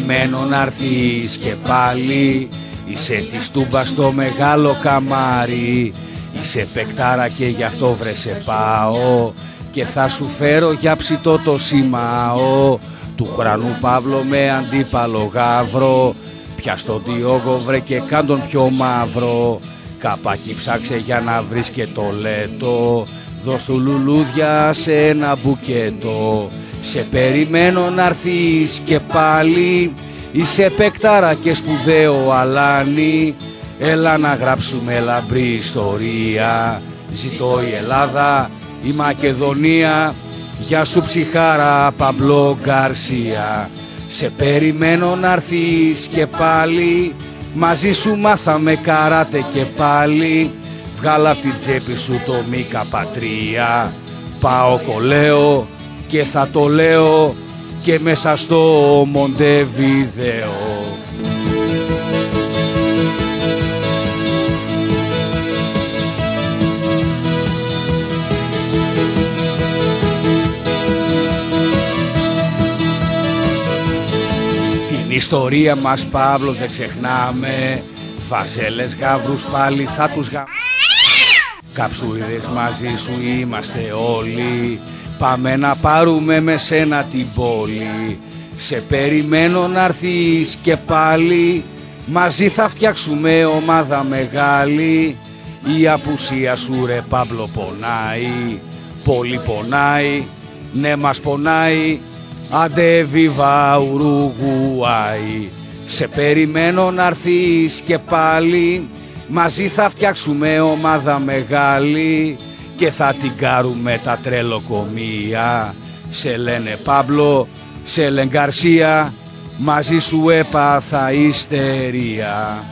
περιμένω να έρθεις και πάλι. Είσαι της Τούμπας στο μεγάλο καμάρι. Είσαι παικτάρα και γι' αυτό βρε σε πάω. Και θα σου φέρω για ψητό το σημάω. Του χρανού Παύλο με αντίπαλο Γαύρο. Πιάσ' τον Διόγκο βρε και κάν τον πιο μαύρο. Καπάκι ψάξε για να βρεις και το λέτο. Δώσ' του λουλούδια σε ένα μπουκέτο. Σε περιμένω να έρθεις και πάλι. Είσαι παικτάρα και σπουδαίο αλάνι. Έλα να γράψουμε λαμπρή ιστορία. Ζητώ η Ελλάδα, η Μακεδονία. Γεια σου ψυχάρα Παμπλό Γκαρσία. Σε περιμένω να έρθεις και πάλι. Μαζί σου μάθαμε καράτε και πάλι. Βγάλα απ' την τσέπη σου το Μίκα Πατρία. Πάω κολέω και θα το λέω και μέσα στο Μοντεβιδέο. Την ιστορία μας Παύλο δεν ξεχνάμε. Βαζέλες γαύρους πάλι θα τους Καψουρίδες μαζί σου είμαστε όλοι. Πάμε να πάρουμε με σένα την πόλη. Σε περιμένω να έρθεις και πάλι. Μαζί θα φτιάξουμε ομάδα μεγάλη. Η απουσία σου ρε Παύλο πονάει. Πολύ πονάει, ναι μας πονάει. Άντε βίβα Ουρουγουάι. Σε περιμένω να έρθεις και πάλι. Μαζί θα φτιάξουμε ομάδα μεγάλη. Και θα την κάρουμε τα τρελοκομεία. Σε λένε Παύλο, σε λένε Γκαρσία. Μαζί σου έπαθα ιστερία.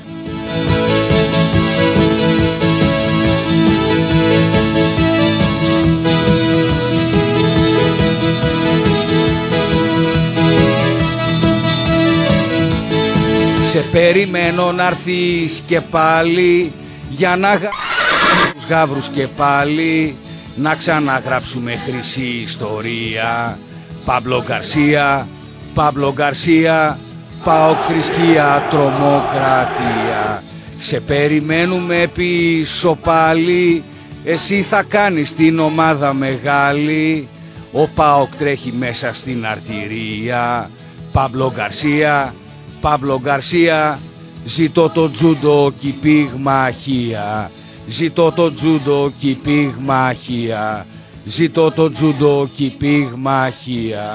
Σε περιμένω να έρθεις και πάλι. Για να τους γαύρους και πάλι. Να ξαναγράψουμε χρυσή ιστορία. Παμπλο Γκαρσία, Παμπλο Γκαρσία. ΠΑΟΚ θρησκεία, τρομοκρατία. Σε περιμένουμε πίσω πάλι. Εσύ θα κάνεις την ομάδα μεγάλη. Ο ΠΑΟΚ τρέχει μέσα στην αρτηρία. Παμπλο Γκαρσία, Παμπλο Γκαρσία. Ζητώ το τζούντο κι πυγμαχία. Ζητώ το τζούντο κι πυγμαχία. Ζητώ το τζούντο κι πυγμαχία.